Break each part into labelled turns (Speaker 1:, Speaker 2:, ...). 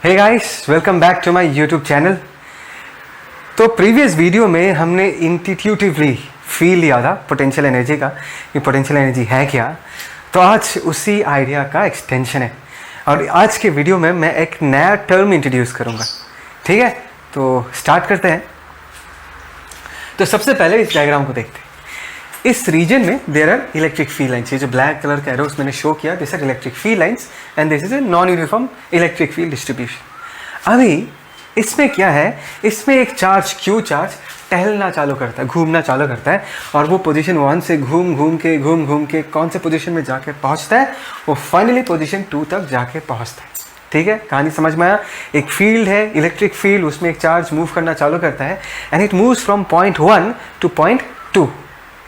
Speaker 1: Hey guys, welcome back to my YouTube channel. तो previous video में हमने intuitively feel लिया था पोटेंशियल एनर्जी का, कि पोटेंशियल एनर्जी है क्या। तो आज उसी आइडिया का एक्सटेंशन है और आज के वीडियो में मैं एक नया टर्म इंट्रोड्यूस करूँगा। ठीक है, तो स्टार्ट करते हैं। तो सबसे पहले इस डायग्राम को देखते हैं। इस रीजन में there are electric field lines. ये जो ब्लैक कलर का एरोस मैंने शो किया, this are electric field lines and this is a non uniform electric field distribution. अभी इसमें क्या है, इसमें एक चार्ज क्यू चार्ज टहलना चालू करता है, घूमना चालू करता है और वो पोजीशन 1 से घूम घूम के कौन से पोजीशन में जाके पहुंचता है, वो फाइनली पोजीशन 2 तक जाके पहुंचता है। ठीक है, कहानी समझ में आया। एक फील्ड है, इलेक्ट्रिक फील्ड, उसमें एक चार्ज मूव करना चालू करता है and it moves from point 1 two point 2।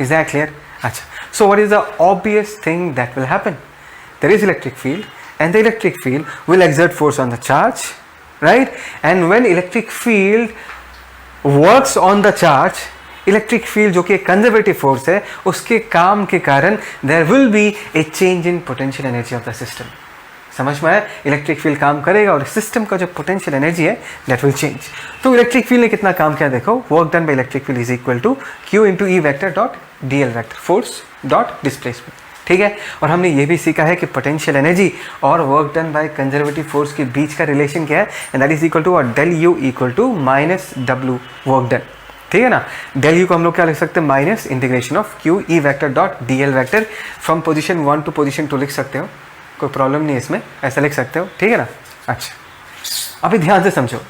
Speaker 1: Is that clear? अच्छा, so what is the obvious thing that will happen? There is electric field and the electric field will exert force on the charge, right? And when electric field works on the charge, electric field जो कि conservative force है, उसके काम के कारण there will be a change in potential energy of the system. समझ में आया? इलेक्ट्रिक फील्ड काम करेगा और सिस्टम का जो पोटेंशियल एनर्जी है दैट विल चेंज। तो इलेक्ट्रिक फील्ड ने कितना काम किया देखो, work done by electric field is equal to q into E vector dot D L vector, force dot displacement. ठीक है, और हमने ये भी सीखा है कि पोटेंशियल एनर्जी और work done by conservative force के बीच का रिलेशन क्या है, and that is equal to और del U equal to minus W work done. ठीक है ना, डेल यू को हम लोग क्या लिख सकते हैं, minus integration of q E vector dot D L vector from position 1 to position 2 लिख सकते हो, कोई प्रॉब्लम नहीं है इसमें, ऐसा लिख सकते हो। ठीक है ना। अच्छा, अभी ध्यान से समझो,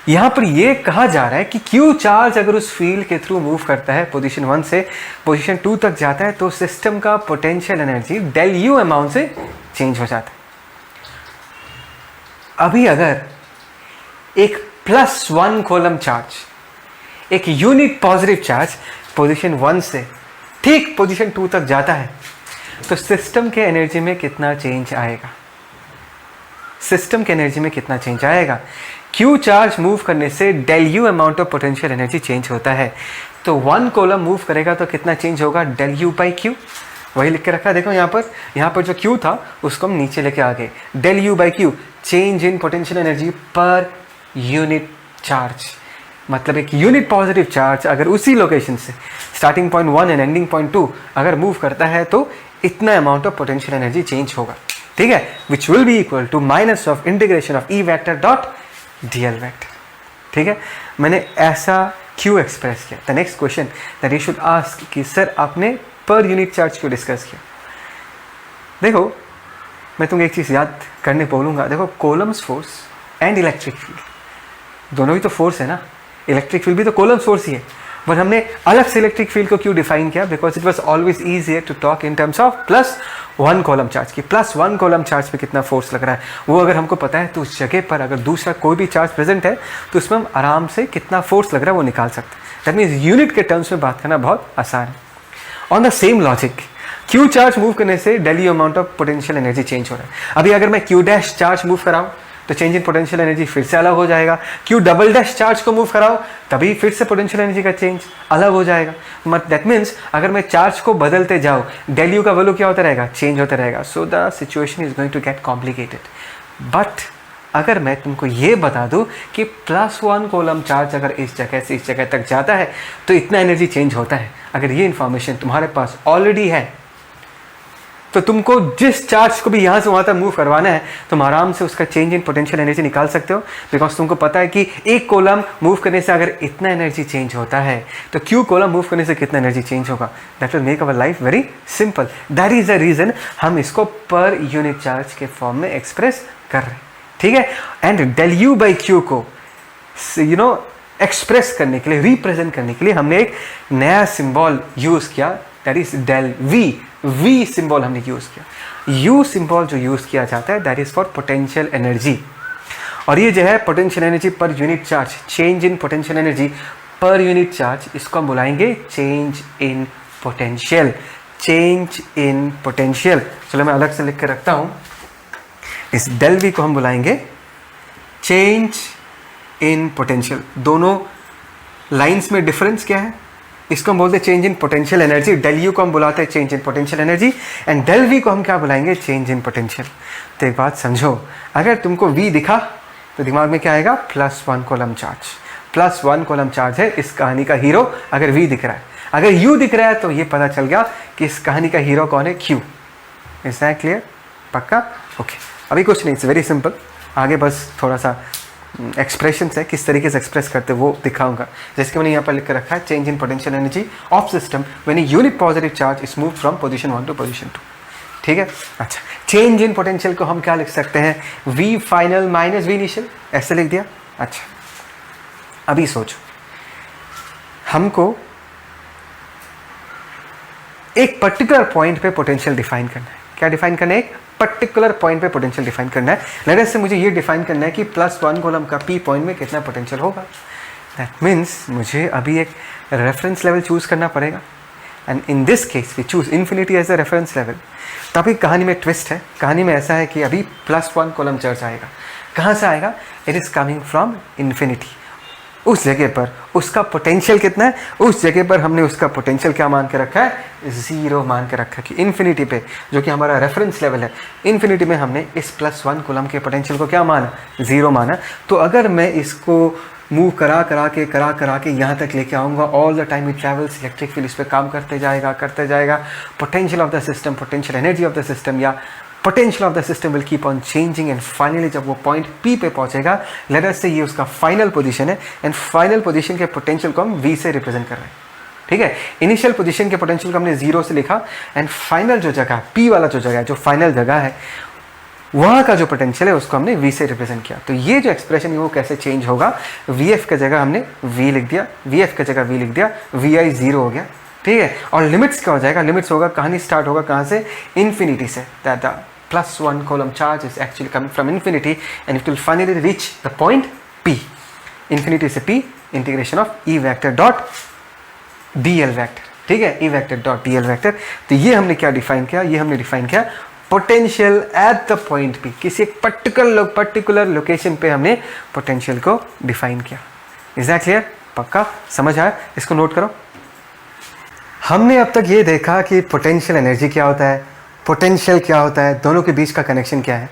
Speaker 1: यहां पर ये कहा जा रहा है कि क्यू चार्ज अगर उस फील्ड के थ्रू मूव करता है, पोजीशन 1 से पोजीशन 2 तक जाता है, तो सिस्टम का potential energy del U amount से चेंज हो जाता है। अभी अगर एक +1 कॉलम चार्ज, एक यूनिट पॉजिटिव चार्ज पोजीशन 1 से ठीक पोजीशन 2 तक जाता है, तो सिस्टम के एनर्जी में कितना चेंज आएगा, सिस्टम के एनर्जी में कितना चेंज आएगा। क्यू चार्ज मूव करने से del U amount of potential energy change होता है, तो 1 कॉलम मूव करेगा तो कितना चेंज होगा, डेल यू बाई क्यू। वही लिख के रखा है देखो यहाँ पर जो क्यू था उसको हम नीचे लेके आ गए, del U by Q, change in potential energy पर यूनिट चार्ज। मतलब एक यूनिट पॉजिटिव चार्ज अगर उसी लोकेशन से starting point 1 and ending point 2 अगर मूव करता है तो इतना amount of potential energy change होगा। ठीक है, which will be equal to minus of integration of E vector dot D L vector. ठीक है, मैंने ऐसा क्यों एक्सप्रेस किया। The next question that you should ask कि सर आपने पर यूनिट चार्ज क्यों डिस्कस किया। देखो, मैं तुमको एक चीज़ याद करने बोलूँगा। देखो, coulombs force and electric field दोनों ही तो फोर्स है ना, इलेक्ट्रिक फील्ड भी तो कोलम्स फोर्स ही है, बट हमने अलग से इलेक्ट्रिक फील्ड को क्यों डिफाइन किया, because it was always easier to talk in terms of +1 coulomb charge की। +1 कॉलम चार्ज पे कितना फोर्स लग रहा है वो अगर हमको पता है, तो उस जगह पर अगर दूसरा कोई भी चार्ज प्रेजेंट है तो उसमें हम आराम से कितना फोर्स लग रहा है वो निकाल सकते हैं। दैट मीन्स यूनिट के टर्म्स में बात करना बहुत आसान है। On the same logic, Q charge move करने से del U amount of potential energy change हो रहा है। अभी अगर मैं क्यू डैश चार्ज मूव कराऊँ तो चेंज इन पोटेंशियल एनर्जी फिर से अलग हो जाएगा। क्यू डबल डैश चार्ज को मूव कराओ तभी फिर से पोटेंशियल एनर्जी का चेंज अलग हो जाएगा। मत दैट मीन्स अगर मैं चार्ज को बदलते जाऊँ, डेल यू का वैल्यू क्या होता रहेगा, चेंज होता रहेगा। So the situation is going to get complicated. But अगर मैं तुमको ये बता दूं कि +1 कॉलम चार्ज अगर इस जगह से इस जगह तक जाता है तो इतना एनर्जी चेंज होता है, अगर ये इंफॉर्मेशन तुम्हारे पास ऑलरेडी है तो तुमको जिस चार्ज को भी यहाँ से वहाँ तक मूव करवाना है तुम आराम से उसका चेंज इन पोटेंशियल एनर्जी निकाल सकते हो, बिकॉज तुमको पता है कि एक कॉलम मूव करने से अगर इतना एनर्जी चेंज होता है तो क्यू कॉलम मूव करने से कितना एनर्जी चेंज होगा। That will make our life very simple. That is the reason हम इसको पर यूनिट चार्ज के फॉर्म में एक्सप्रेस कर रहे हैं। ठीक है, and del U by Q को एक्सप्रेस करने के लिए, रिप्रेजेंट करने के लिए हमने एक नया सिंबल यूज किया, that is del V symbol हमने यूज किया। यू सिंबल जो यूज किया जाता है that is for potential energy, और ये जो है पोटेंशियल एनर्जी पर unit charge, change in potential energy पर यूनिट चार्ज, इसको हम बुलाएंगे change in potential. Change in potential, चलो मैं अलग से लिख के रखता हूं, इस डेल वी को हम बुलाएंगे चेंज इन पोटेंशियल। दोनों लाइंस में डिफरेंस क्या है, इसको हम बोलते हैं change in potential energy, del U को हम बुलाते हैं change in potential energy, and del V को हम क्या बुलाएंगे, चेंज इन पोटेंशियल। तो एक बात समझो, अगर तुमको वी दिखा तो दिमाग में क्या आएगा, +1 कूलम चार्ज। +1 कूलम चार्ज है इस कहानी का हीरो, अगर वी दिख रहा है। अगर यू दिख रहा है तो ये पता चल गया कि इस कहानी का हीरो कौन है, क्यू। Is that clear? पक्का? ओके, अभी कुछ नहीं, इट्स वेरी सिंपल। आगे बस थोड़ा सा एक्सप्रेशन है, किस तरीके से एक्सप्रेस करते वो दिखाऊंगा। जैसे कि मैंने यहाँ पर लिख कर रखा है, change in potential energy of system when a unit positive charge is move from position 1 to position 2। ठीक है, अच्छा, चेंज इन पोटेंशियल को हम क्या लिख सकते हैं, V final minus V initial, ऐसे लिख दिया। अच्छा, अभी सोचो, हमको एक पर्टिकुलर पॉइंट पे पोटेंशियल डिफाइन करना है। क्या डिफाइन करना है, एक पर्टिकुलर पॉइंट पे पोटेंशियल डिफाइन करना है। लेट से मुझे ये डिफाइन करना है कि +1 कूलम का पी पॉइंट में कितना पोटेंशियल होगा। दैट मीन्स मुझे अभी एक रेफरेंस लेवल चूज करना पड़ेगा, and in this case we choose infinity as a reference level. तो अभी कहानी में ट्विस्ट है, कहानी में ऐसा है कि अभी +1 कूलम चार्ज आएगा। कहाँ से आएगा, it is coming from infinity. उस जगह पर उसका पोटेंशियल कितना है, उस जगह पर हमने उसका पोटेंशियल क्या मान के रखा है, 0 मान के रखा है। कि इन्फिनिटी पे, जो कि हमारा रेफरेंस लेवल है, इन्फिनिटी में हमने इस +1 कूलम के पोटेंशियल को क्या माना, 0 माना। तो अगर मैं इसको मूव करा करा के यहाँ तक लेके आऊँगा, all the time it travels, electric field इस पर काम करते जाएगा। Potential of the system, potential energy of the system या potential of the system will keep on changing, and finally जब वो पॉइंट पी पे पहुंचेगा, लेट अस से ये उसका फाइनल पोजीशन है, एंड फाइनल पोजीशन के पोटेंशियल को हम वी से रिप्रेजेंट कर रहे हैं। ठीक है, इनिशियल पोजीशन के पोटेंशियल को हमने 0 से लिखा, एंड फाइनल जो जगह पी वाला जो जगह है, जो फाइनल जगह है, वहाँ का जो पोटेंशियल है उसको हमने वी से रिप्रेजेंट किया। तो ये जो एक्सप्रेशन है वो कैसे चेंज होगा, वी एफ की जगह हमने वी लिख दिया, वी एफ की जगह वी लिख दिया, वी आई 0 हो गया। ठीक है, और लिमिट्स क्या हो जाएगा, लिमिट्स होगा, कहानी स्टार्ट होगा कहाँ से, इन्फिनिटी से। That +1 column charge is actually coming from infinity, and it will finally reach the point P. Infinity से P, integration of E vector dot dl vector। ठीक है, E vector dot dl vector। तो ये हमने क्या define किया, ये हमने डिफाइन किया potential at the point P। किसी एक पर्टिकुलर लोकेशन पे हमने पोटेंशियल को डिफाइन किया। Is that clear? पक्का समझ आया? इसको नोट करो। हमने अब तक ये देखा कि पोटेंशियल एनर्जी क्या होता है, पोटेंशियल क्या होता है, दोनों के बीच का कनेक्शन क्या है।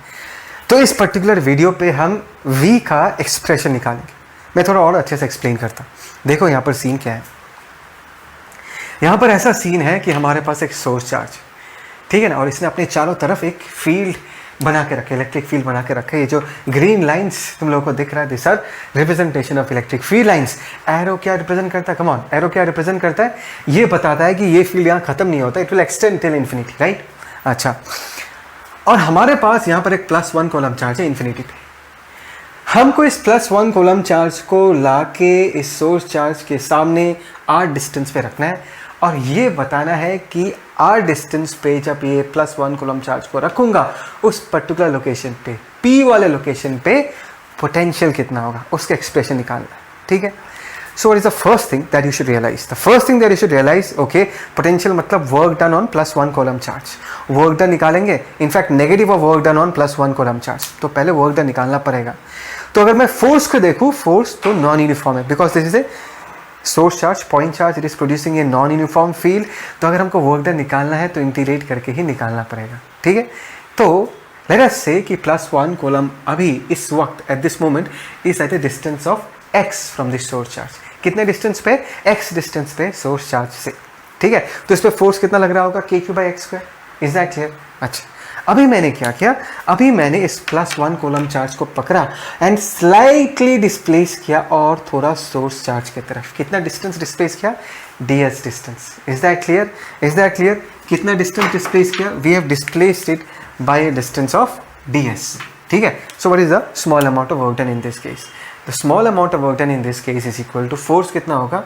Speaker 1: तो इस पर्टिकुलर वीडियो पे हम V का एक्सप्रेशन निकालेंगे। मैं थोड़ा और अच्छे से एक्सप्लेन करता हूँ। देखो यहाँ पर सीन क्या है, यहाँ पर ऐसा सीन है कि हमारे पास एक सोर्स चार्ज, ठीक है ना, और इसने अपने चारों तरफ एक फील्ड बना के रखे, इलेक्ट्रिक फील्ड बना के रखे। ये जो ग्रीन लाइंस तुम लोगों को दिख रहा है, this are representation of electric field lines. Arrow क्या रिप्रेजेंट करता है, कम ऑन, एरो क्या रिप्रेजेंट करता है, ये बताता है कि ये फील्ड यहाँ खत्म नहीं होता, it will extend till infinity, right. अच्छा, और हमारे पास यहाँ पर एक +1 कूलम चार्ज है इन्फिनिटी पे। हमको इस +1 कूलम चार्ज को लाके इस सोर्स चार्ज के सामने r डिस्टेंस पे रखना है, और ये बताना है कि r डिस्टेंस पे जब ये +1 कूलम चार्ज को रखूँगा उस पर्टिकुलर लोकेशन पे, P वाले लोकेशन पे पोटेंशियल कितना होगा, उसका एक्सप्रेशन निकालना है। ठीक है, so what is the first thing that you should realize? The first thing that you should realize, okay, potential मतलब work done on +1 column charge। work done निकालेंगे, in fact negative of work done on +1 column charge। तो पहले work done निकालना पड़ेगा। तो अगर मैं force को देखूँ, force तो नॉन यूनिफॉर्म है, because this is a source charge, point charge, it is producing a non uniform field। तो अगर हमको work done निकालना है तो इंटीग्रेट करके ही निकालना पड़ेगा। ठीक है, तो let us say कि +1 column अभी इस वक्त at this moment is at a distance of x from this source charge. कितने डिस्टेंस पे, x डिस्टेंस पे सोर्स चार्ज से। ठीक है, तो इस पे फोर्स कितना लग रहा होगा, k3/x²। Is that clear? अच्छा, अभी मैंने क्या किया, अभी मैंने इस +1 कूलम चार्ज को पकड़ा एंड स्लाइटली डिस्प्लेस किया और थोड़ा सोर्स चार्ज की तरफ। कितना डिस्टेंस डिस्प्लेस किया, ds distance. Is that clear? Is that clear? कितना डिस्टेंस डिस्प्लेस किया, we have displaced it by a distance of ds। ठीक है, so what is the small amount of work done in this case? The small amount of work done in this case is equal to force कितना होगा,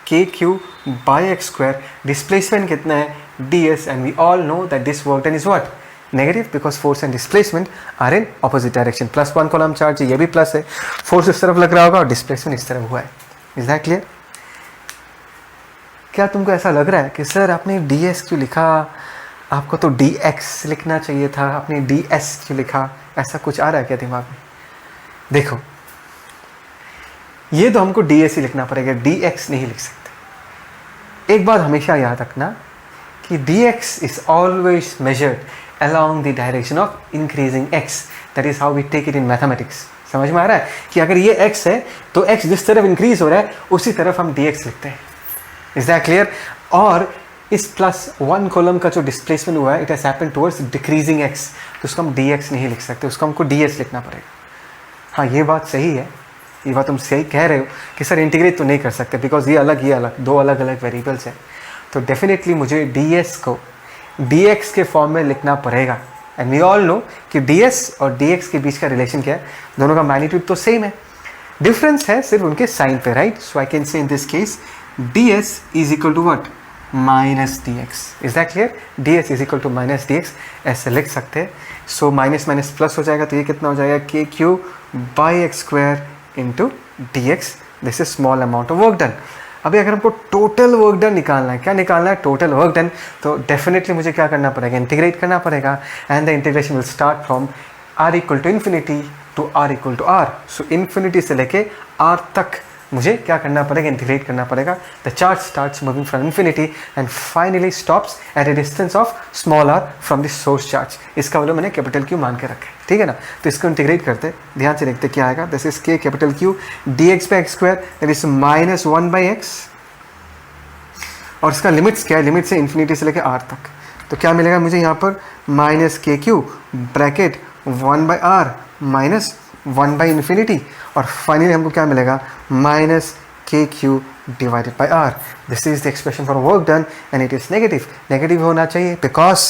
Speaker 1: k3/x²। displacement कितना है, ds, and we all know that this work done is what, negative, because force and displacement are in opposite direction। +1 coulomb charge है, ये भी plus है, force इस तरफ लग रहा होगा और डिस्प्लेसमेंट इस तरफ हुआ है। Is that clear? क्या तुमको ऐसा लग रहा है कि सर आपने ds क्यों लिखा, आपको तो dx लिखना चाहिए था, आपने ds क्यों लिखा, ऐसा कुछ आ रहा है क्या दिमाग में? देखो, ये तो हमको ds ही लिखना पड़ेगा, dx नहीं लिख सकते। एक बात हमेशा याद रखना कि dx is always measured along the direction of increasing x. That is how we take it in mathematics. समझ में आ रहा है कि अगर ये x है तो x जिस तरफ इंक्रीज हो रहा है उसी तरफ हम dx लिखते हैं. Is that clear? और इस +1 कॉलम का जो डिस्प्लेसमेंट हुआ है, it has happened towards decreasing x, तो उसको हम dx नहीं लिख सकते, उसको हमको ds लिखना पड़ेगा. हाँ, ये बात सही है, ये बात तुम सही कह रहे हो कि सर इंटीग्रेट तो नहीं कर सकते बिकॉज ये अलग, दो अलग अलग वेरिएबल्स हैं. तो डेफिनेटली मुझे ds को dx के फॉर्म में लिखना पड़ेगा. एंड वी ऑल नो कि ds और dx के बीच का रिलेशन क्या है, दोनों का मैग्नीट्यूड तो सेम है, डिफरेंस है सिर्फ उनके साइन पे, right. So I can say in this case ds is equal to what, minus dx. Is that clear? ds is equal to minus dx ऐसे लिख सकते हैं. सो माइनस माइनस प्लस हो जाएगा, तो ये कितना हो जाएगा, के Q by x square into D x. This is small amount of work done. अभी अगर हमको टोटल वर्क डन निकालना है, क्या निकालना है, टोटल वर्क डन, तो डेफिनेटली मुझे क्या करना पड़ेगा, इंटीग्रेट करना पड़ेगा. And the integration will start from r equal to infinity to r equal to r. So infinity से लेके r तक मुझे क्या करना पड़ेगा, इंटीग्रेट करना पड़ेगा. The charge starts moving from infinity and finally stops at a distance of small r from the source charge. इसका वैल्यू मैंने कैपिटल Q मान के रखा है, ठीक है ना. तो इसको इंटीग्रेट करते, ध्यान से देखते क्या आएगा. दिस इज के capital Q dx by x square, that is minus 1 by x. और इसका लिमिट्स क्या है, लिमिट से इन्फिनिटी से लेके r तक. तो क्या मिलेगा मुझे यहाँ पर, माइनस के Q bracket 1 by r minus 1 by infinity. और फाइनली हमको क्या मिलेगा, माइनस के Q divided by r. This is the expression for work done and it is negative. Negative होना चाहिए बिकॉज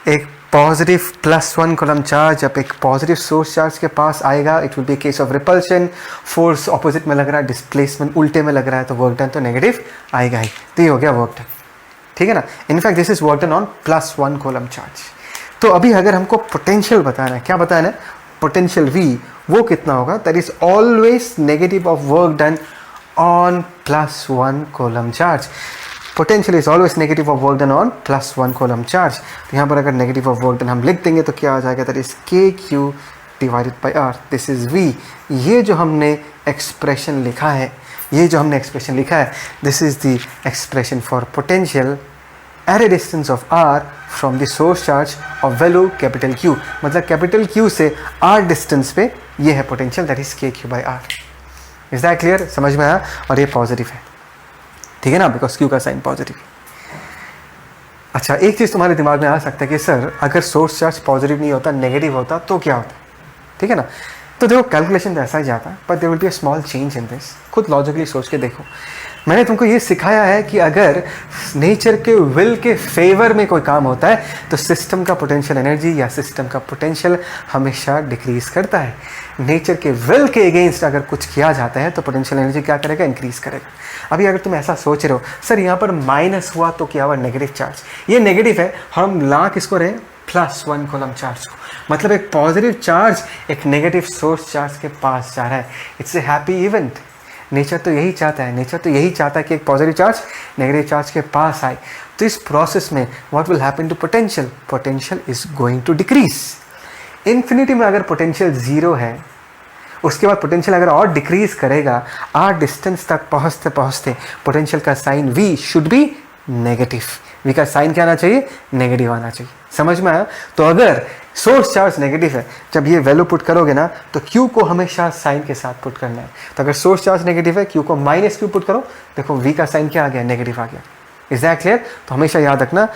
Speaker 1: एक पॉजिटिव +1 कॉलम चार्ज जब एक पॉजिटिव सोर्स चार्ज के पास आएगा, it will B case of repulsion. Force opposite में लग रहा है, डिस्प्लेसमेंट उल्टे में लग रहा है, तो वर्क डन तो नेगेटिव आएगा ही. तो ये हो गया वर्क डन, ठीक है ना. In fact this is work done on +1 coulomb charge. तो अभी अगर हमको पोटेंशियल बताना है, क्या बताना है, पोटेंशियल V वो कितना होगा, that is always negative of work done on +1 coulomb charge. Potential is always negative of work done on +1 coulomb charge. तो यहाँ पर अगर नेगेटिव ऑफ वर्क डन हम लिख देंगे तो क्या आ जाएगा, दैट इज के Q divided by r. This is V. ये जो हमने एक्सप्रेशन लिखा है, this is the expression for potential at a distance of r from the source charge of value capital Q. मतलब कैपिटल Q से r distance पे ये है पोटेंशियल, दैट इज के Q by r. Is that clear? समझ में आया? और ये पॉजिटिव है, ठीक है ना, बिकॉज Q का साइन पॉजिटिव. अच्छा, एक चीज़ तुम्हारे दिमाग में आ सकता है कि सर अगर सोर्स चार्ज पॉजिटिव नहीं होता, नेगेटिव होता तो क्या होता, ठीक है ना. तो देखो कैलकुलेशन तो ऐसा ही जाता है, but there will be a small change in this. खुद लॉजिकली सोच के देखो. मैंने तुमको ये सिखाया है कि अगर नेचर के विल के फेवर में कोई काम होता है तो सिस्टम का पोटेंशियल एनर्जी या सिस्टम का पोटेंशियल हमेशा डिक्रीज करता है. नेचर के विल के अगेंस्ट अगर कुछ किया जाता है तो पोटेंशियल एनर्जी क्या करेगा, इंक्रीज करेगा. अभी अगर तुम ऐसा सोच रहे हो सर यहाँ पर माइनस हुआ तो क्या हुआ, नेगेटिव चार्ज, ये नेगेटिव है, हम ला किसको रहे, +1 कॉलम चार्ज को. मतलब एक पॉजिटिव चार्ज एक नेगेटिव सोर्स चार्ज के पास जा रहा है. It's a happy event. Nature तो यही चाहता है, कि एक पॉजिटिव चार्ज नेगेटिव चार्ज के पास आए. तो इस प्रोसेस में what will happen to potential is going to decrease. Infinity में अगर पोटेंशियल 0 है, उसके बाद पोटेंशियल अगर और डिक्रीज करेगा, r डिस्टेंस तक पहुँचते पहुँचते पोटेंशियल का sign V should be negative. V का साइन क्या आना चाहिए, नेगेटिव आना चाहिए. समझ में आया? तो अगर सोर्स चार्ज नेगेटिव है, जब ये वैल्यू पुट करोगे ना तो Q को हमेशा साइन के साथ पुट करना है. तो अगर सोर्स चार्ज नेगेटिव है, Q को -Q पुट करो, देखो V का साइन क्या आ गया, नेगेटिव आ गया. Is that clear? तो हमेशा याद रखना,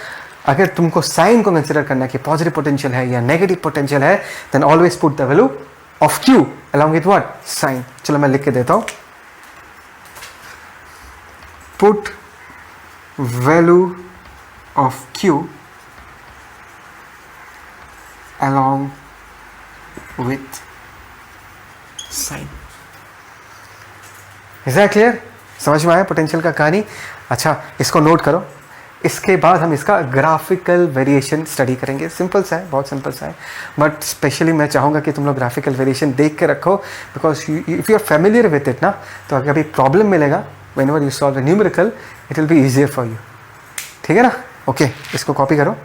Speaker 1: अगर तुमको साइन को कंसिडर करना है कि पॉजिटिव पोटेंशियल है या नेगेटिव पोटेंशियल है, then always put the value of Q along with what, sign. चलो मैं लिख के देता हूं, put value of Q along with sin. Is that clear? समझ में आया पोटेंशियल का कहानी? अच्छा, इसको नोट करो. इसके बाद हम इसका ग्राफिकल वेरिएशन स्टडी करेंगे. सिंपल सा है, बहुत सिंपल सा है, बट स्पेशली मैं चाहूँगा कि तुम लोग ग्राफिकल वेरिएशन देख के रखो, because if you are familiar with it ना, तो अगर कभी प्रॉब्लम मिलेगा whenever you solve a numerical, it will be easier for you. ठीक है ना? ओके, इसको कॉपी करो.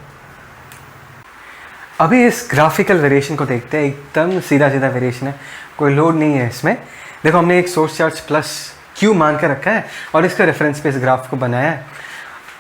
Speaker 1: अभी इस ग्राफिकल वेरिएशन को देखते हैं. एकदम सीधा सीधा वेरिएशन है, कोई लोड नहीं है इसमें. देखो हमने एक सोर्स चार्ज प्लस Q मान के रखा है और इसका रेफरेंस पे इस ग्राफ को बनाया है.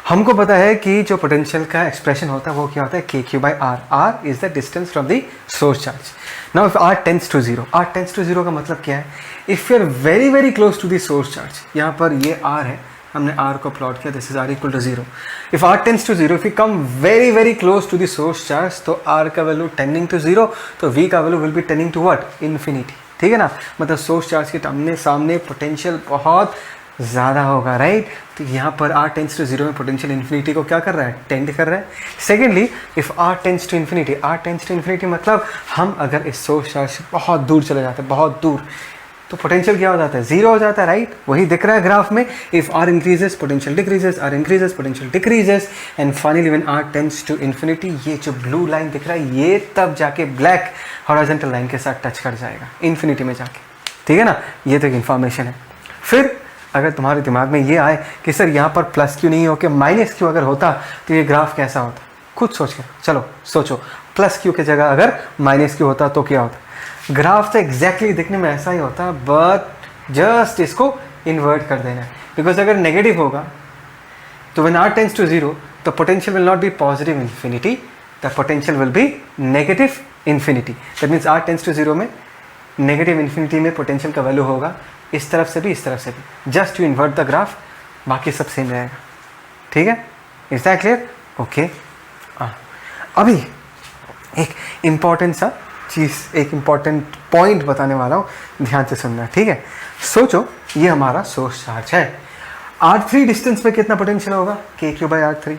Speaker 1: हमको पता है कि जो पोटेंशियल का एक्सप्रेशन होता है वो क्या होता है, K Q by R. R is the distance from the source charge. Now if R tends to zero, R tends to zero का मतलब क्या है, if you are very very close to the source charge, यहाँ पर ये are है, हमने are को प्लॉट किया, this is R equal to zero. If R tends to zero, if you come very very close to the source charge, तो R का value tending to zero, तो वी का value will be tending to what, infinity. ठीक है ना, मतलब source charge के सामने पोटेंशियल बहुत ज़्यादा होगा, राइट. तो यहाँ पर आर टेंस टू जीरो में पोटेंशियल इन्फिनिटी को क्या कर रहा है, टेंड कर रहा है. Secondly, if R tends to infinity, R tends to infinity मतलब हम अगर इस सोर्स चार्ज से बहुत दूर चले जाते हैं, बहुत दूर, तो पोटेंशियल क्या हो जाता है, जीरो हो जाता है, राइट. वही दिख रहा है ग्राफ में. If R increases potential decreases, R increases potential decreases, and finally when R tends to infinity, ये जो ब्लू लाइन दिख रहा है ये तब जाके ब्लैक हॉरिजॉन्टल लाइन के साथ टच कर जाएगा इन्फिनिटी में जाके. ठीक है ना, ये तो एक इन्फॉर्मेशन है. फिर अगर तुम्हारे दिमाग में ये आए कि सर यहाँ पर प्लस क्यू नहीं होकर माइनस क्यू अगर होता तो ये ग्राफ कैसा होता, खुद सोच के चलो सोचो. प्लस क्यू की जगह अगर माइनस क्यू होता तो क्या होता. ग्राफ तो एग्जैक्टली दिखने में ऐसा ही होता, बट जस्ट इसको इन्वर्ट कर देना है. बिकॉज अगर नेगेटिव होगा तो when R tends to zero, the potential will not be positive infinity, the potential will be negative infinity. That means R tends to zero में नेगेटिव इन्फिनिटी में potential का वैल्यू होगा इस तरफ से भी इस तरफ से भी. Just you invert the graph, बाकी सब सेम रहेगा. ठीक है, इज दैट क्लियर? ओके. अभी एक इम्पॉर्टेंट सा चीज़, एक इम्पॉर्टेंट पॉइंट बताने वाला हूँ, ध्यान से सुनना. ठीक है, सोचो ये हमारा सोर्स चार्ज है. R3 डिस्टेंस पे कितना पोटेंशियल होगा, के क्यू बाई R3.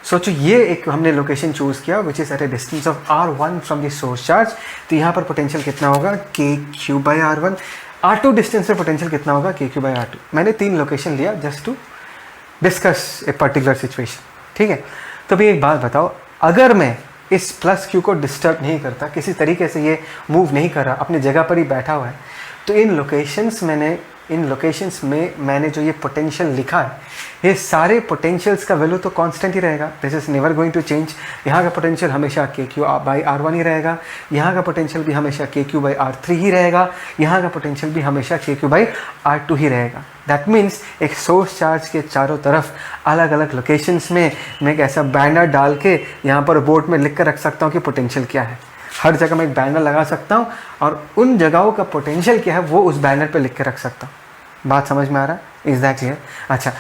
Speaker 1: सोचो ये एक हमने लोकेशन चूज़ किया which is at a distance of R1 from the source charge, तो यहाँ पर पोटेंशियल कितना होगा, K Q by R1. R2 distance पे पोटेंशियल कितना होगा, के क्यू बाई R2. मैंने 3 लोकेशन लिया just to discuss a particular situation. ठीक है, तो भी एक बात बताओ, अगर मैं इस प्लस क्यू को डिस्टर्ब नहीं करता, किसी तरीके से ये मूव नहीं कर रहा, अपनी जगह पर ही बैठा हुआ है, तो इन लोकेशंस में मैंने जो ये पोटेंशियल लिखा है, ये सारे पोटेंशियल्स का वैल्यू तो कांस्टेंट ही रहेगा. This is never going to change. यहाँ का पोटेंशियल हमेशा के क्यू बाई R1 ही रहेगा, यहाँ का पोटेंशियल भी हमेशा के क्यू बाई R3 ही रहेगा, यहाँ का पोटेंशियल भी हमेशा के क्यू बाई R2 ही रहेगा. दैट मीन्स एक सोर्स चार्ज के चारों तरफ अलग अलग लोकेशंस में मैं एक ऐसा बैनर डाल के यहाँ पर बोर्ड में लिख कर रख सकता हूँ कि पोटेंशियल क्या है. हर जगह मैं एक बैनर लगा सकता हूँ और उन जगहों का पोटेंशियल क्या है वो उस बैनर पे लिख के रख सकता हूँ. बात समझ में आ रहा है, इज दैट क्लियर? अच्छा,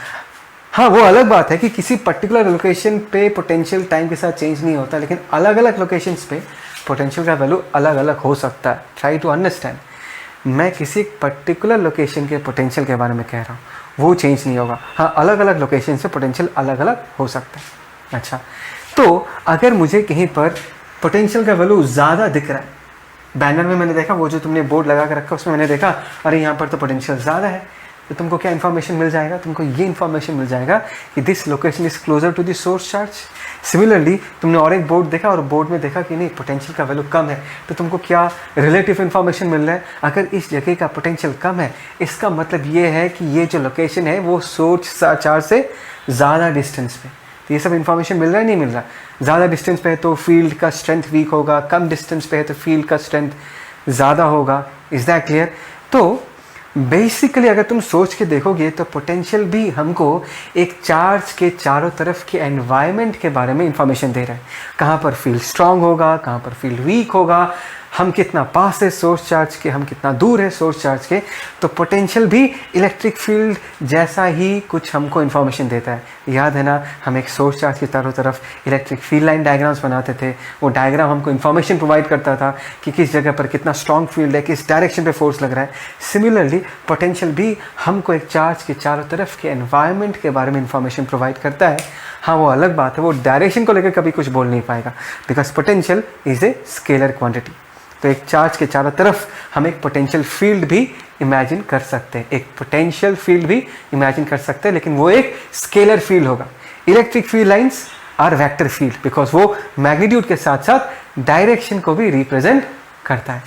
Speaker 1: हाँ वो अलग बात है कि किसी पर्टिकुलर लोकेशन पे पोटेंशियल टाइम के साथ चेंज नहीं होता, लेकिन अलग अलग लोकेशंस पे पोटेंशियल का वैल्यू अलग अलग हो सकता है. Try to understand. मैं किसी पर्टिकुलर लोकेशन के पोटेंशियल के बारे में कह रहा हूँ, वो चेंज नहीं होगा. हाँ, अलग अलग लोकेशन से पोटेंशियल अलग अलग हो सकता है. अच्छा, तो अगर मुझे कहीं पर पोटेंशियल का वैल्यू ज़्यादा दिख रहा है, बैनर में मैंने देखा, वो जो तुमने बोर्ड लगा कर रखा उसमें मैंने देखा अरे यहाँ पर तो पोटेंशियल ज़्यादा है, तो तुमको क्या इन्फॉर्मेशन मिल जाएगा, तुमको ये इन्फॉर्मेशन मिल जाएगा कि this location is closer to the source charge. Similarly तुमने और एक बोर्ड देखा और बोर्ड में देखा कि नहीं पोटेंशियल का वैल्यू कम है, तो तुमको क्या रिलेटिव इन्फॉर्मेशन मिल रहा है, अगर इस जगह का पोटेंशियल कम है इसका मतलब ये है कि ये जो लोकेशन है वो सोर्स चार्ज से ज़्यादा डिस्टेंस पे. तो ये सब इन्फॉर्मेशन मिल रहा है, नहीं मिल रहा. ज़्यादा डिस्टेंस पे है तो फील्ड का स्ट्रेंथ वीक होगा, कम डिस्टेंस पे है तो फील्ड का स्ट्रेंथ ज़्यादा होगा. Is that clear? तो बेसिकली अगर तुम सोच के देखोगे तो पोटेंशियल भी हमको एक चार्ज के चारों तरफ के एनवायरनमेंट के बारे में इंफॉर्मेशन दे रहा है. कहाँ पर फील्ड स्ट्रांग होगा, कहाँ पर फील्ड वीक होगा, हम कितना पास है सोर्स चार्ज के, हम कितना दूर है सोर्स चार्ज के. तो पोटेंशियल भी इलेक्ट्रिक फील्ड जैसा ही कुछ हमको इन्फॉर्मेशन देता है. याद है ना, हम एक सोर्स चार्ज के चारों तरफ इलेक्ट्रिक फील्ड लाइन डायग्राम्स बनाते थे. वो डायग्राम हमको इन्फॉर्मेशन प्रोवाइड करता था कि किस जगह पर कितना स्ट्रॉन्ग फील्ड है, किस डायरेक्शन पे फोर्स लग रहा है. सिमिलरली पोटेंशियल भी हमको एक चार्ज के चारों तरफ के एनवायरनमेंट के बारे में इंफॉर्मेशन प्रोवाइड करता है. हाँ, वो अलग बात है, वो डायरेक्शन को लेकर कभी कुछ बोल नहीं पाएगा, because potential is a scalar quantity. तो एक चार्ज के चारों तरफ हम एक पोटेंशियल फील्ड भी इमेजिन कर सकते हैं, एक पोटेंशियल फील्ड भी इमेजिन कर सकते हैं, लेकिन वो एक स्केलर फील्ड होगा. Electric field lines are vector field because वो मैग्नीट्यूड के साथ साथ डायरेक्शन को भी रिप्रेजेंट करता है.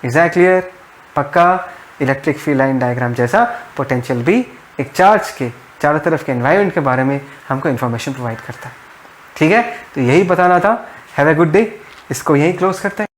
Speaker 1: Is that clear? पक्का? इलेक्ट्रिक फील्ड लाइन डायग्राम जैसा पोटेंशियल भी एक चार्ज के चारों तरफ के एनवायरनमेंट के बारे में हमको इन्फॉर्मेशन प्रोवाइड करता है. ठीक है, तो यही बताना था. Have a good day. इसको यही क्लोज करते हैं.